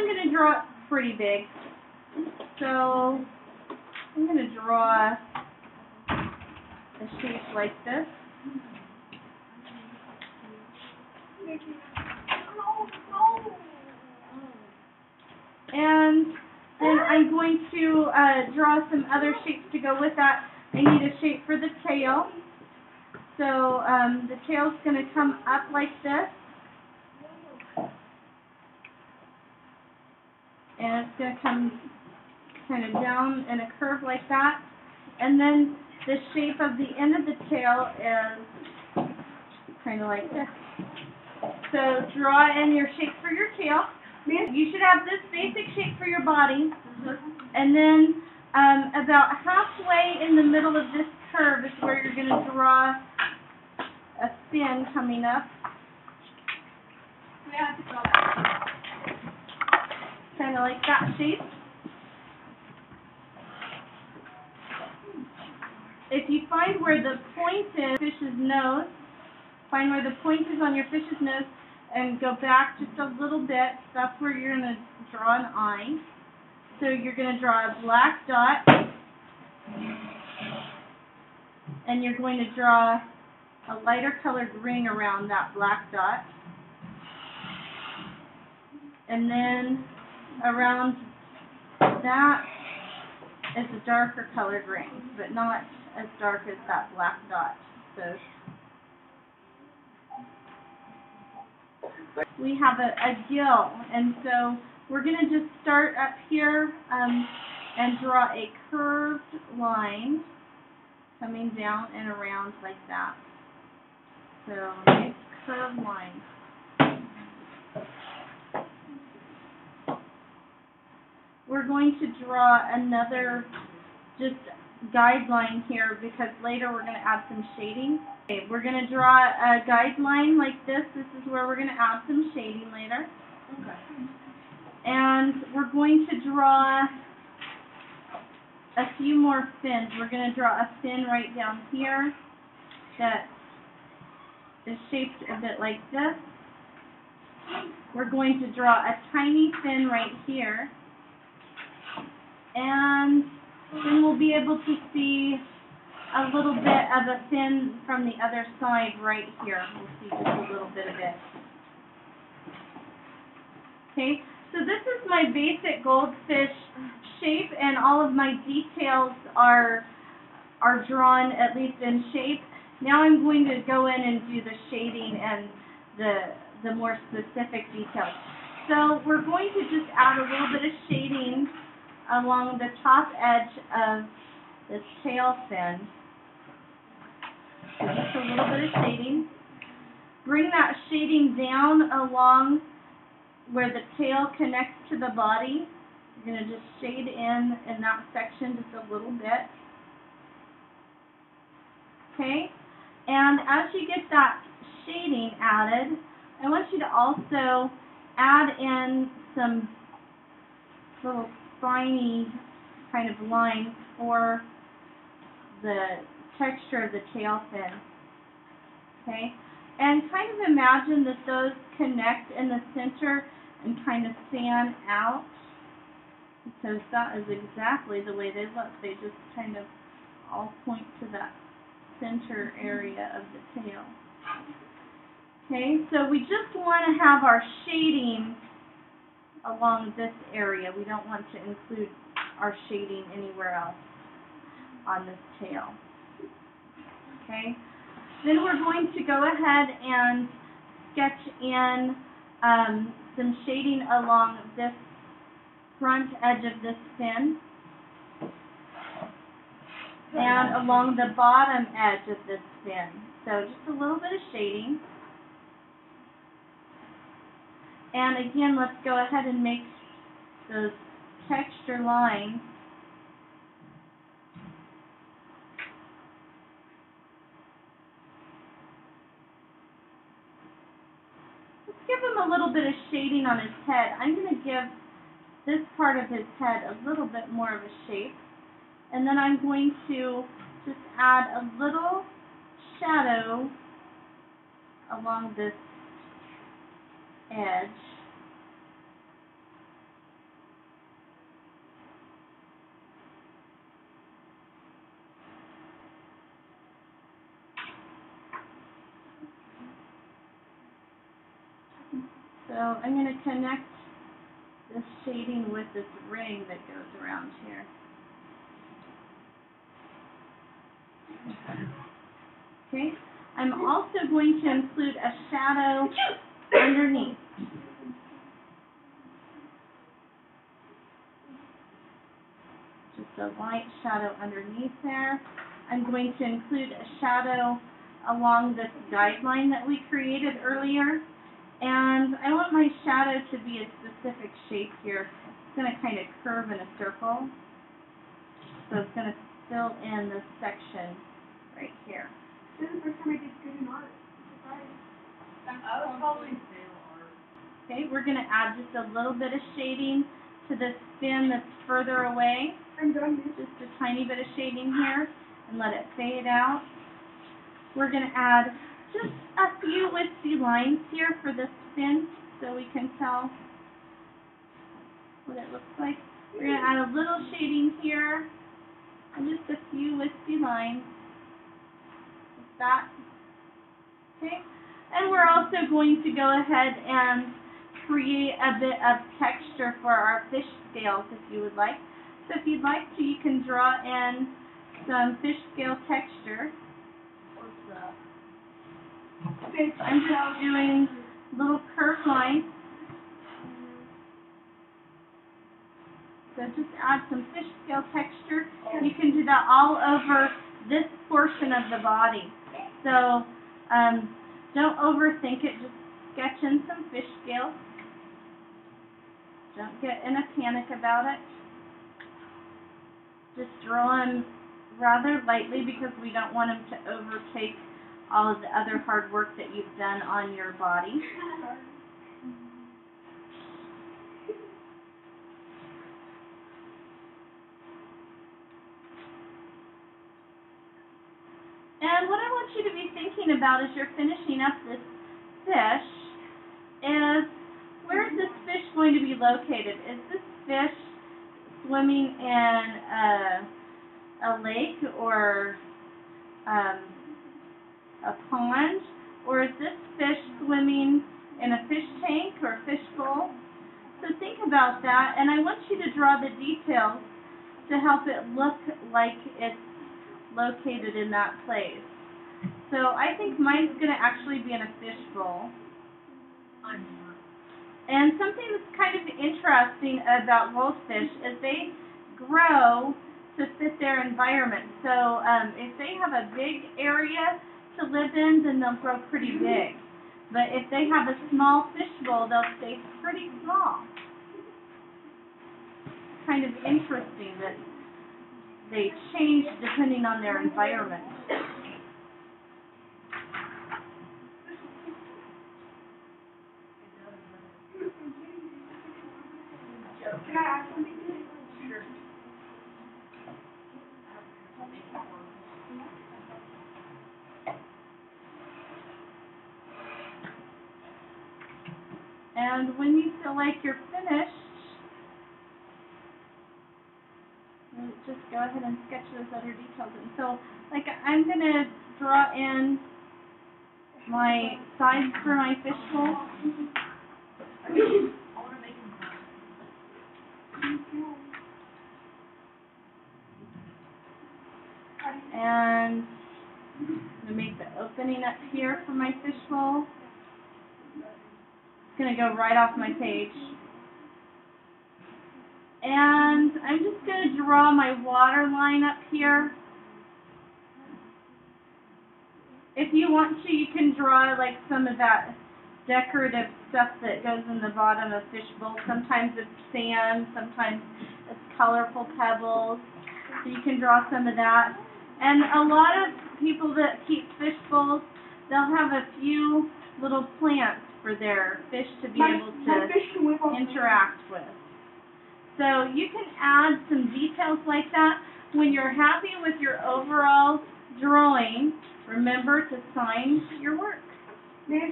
I'm going to draw it pretty big. So I'm going to draw a shape like this. And then I'm going to draw some other shapes to go with that. I need a shape for the tail. So the tail's going to come up like this. And it's going to come kind of down in a curve like that. And then the shape of the end of the tail is kind of like this. So draw in your shape for your tail. You should have this basic shape for your body. And then about halfway in the middle of this curve is where you're going to draw a fin coming up. Kind of like that shape. If you find where the point is, fish's nose, find where the point is on your fish's nose and go back just a little bit. That's where you're going to draw an eye. So you're going to draw a black dot, and you're going to draw a lighter colored ring around that black dot. And then around that is a darker colored ring, but not as dark as that black dot. So we have a gill, and so we're going to just start up here and draw a curved line coming down and around like that. So nice curved line. We're going to draw another just guideline here because later we're going to add some shading. Okay, we're going to draw a guideline like this. This is where we're going to add some shading later. Okay. And we're going to draw a few more fins. We're going to draw a fin right down here that is shaped a bit like this. We're going to draw a tiny fin right here. And then we'll be able to see a little bit of a fin from the other side right here. We'll see just a little bit of it. Okay, so this is my basic goldfish shape, and all of my details are drawn at least in shape. Now I'm going to go in and do the shading and the more specific details. So we're going to just add a little bit of shading along the top edge of this tail fin. So just a little bit of shading. Bring that shading down along where the tail connects to the body. You're going to just shade in that section just a little bit. Okay? And as you get that shading added, I want you to also add in some little spiny kind of lines for the texture of the tail fin. Okay? And kind of imagine that those connect in the center and kind of fan out, because that is exactly the way they look. They just kind of all point to that center area of the tail. Okay, so we just want to have our shading along this area. We don't want to include our shading anywhere else on this tail. Okay, then we're going to go ahead and sketch in some shading along this front edge of this fin and along the bottom edge of this fin. So just a little bit of shading. And again, let's go ahead and make those texture lines. Let's give him a little bit of shading on his head. I'm going to give this part of his head a little bit more of a shape. And then I'm going to just add a little shadow along this edge. So I'm going to connect this shading with this ring that goes around here. Okay, I'm also going to include a shadow underneath. Just a light shadow underneath there. I'm going to include a shadow along this guideline that we created earlier. And I want my shadow to be a specific shape here. It's going to kind of curve in a circle. So it's going to fill in this section right here. This is the first time I did good in art. I would probably say art. Okay, we're going to add just a little bit of shading to this fin that's further away. I'm done. Just a tiny bit of shading here and let it fade out. We're going to add just a few wispy lines here for this fin so we can tell what it looks like. We're going to add a little shading here and just a few wispy lines. Like that. Okay. And we're also going to go ahead and create a bit of texture for our fish scales if you would like. So if you'd like to, you can draw in some fish scale texture. What's that? I'm just doing little curved lines. So just add some fish scale texture. You can do that all over this portion of the body. So don't overthink it. Just sketch in some fish scales. Don't get in a panic about it. Just draw them rather lightly because we don't want them to overtake all of the other hard work that you've done on your body. And what I want you to be thinking about as you're finishing up this fish is, where is this fish going to be located? Is this fish swimming in a lake or a pond, or is this fish swimming in a fish tank or a fish bowl? So think about that, and I want you to draw the details to help it look like it's located in that place. So I think mine's going to actually be in a fish bowl. And something that's kind of interesting about goldfish is they grow to fit their environment. So if they have a big area to live in, then they'll grow pretty big. But if they have a small fish bowl, they'll stay pretty small. Kind of interesting that they change depending on their environment. Can I add something to it? Sure. And when you feel like you're finished, just go ahead and sketch those other details in. So, like, I'm going to draw in my sides for my fish bowl. And I'm going to make the opening up here for my fish bowl. It's going to go right off my page. And I'm just going to draw my water line up here. If you want to, you can draw like some of that decorative stuff that goes in the bottom of fish bowls. Sometimes it's sand, sometimes it's colorful pebbles. So you can draw some of that. And a lot of people that keep fish bowls, they'll have a few little plants for their fish to be able to interact with. So you can add some details like that. When you're happy with your overall drawing, remember to sign your work. Miss?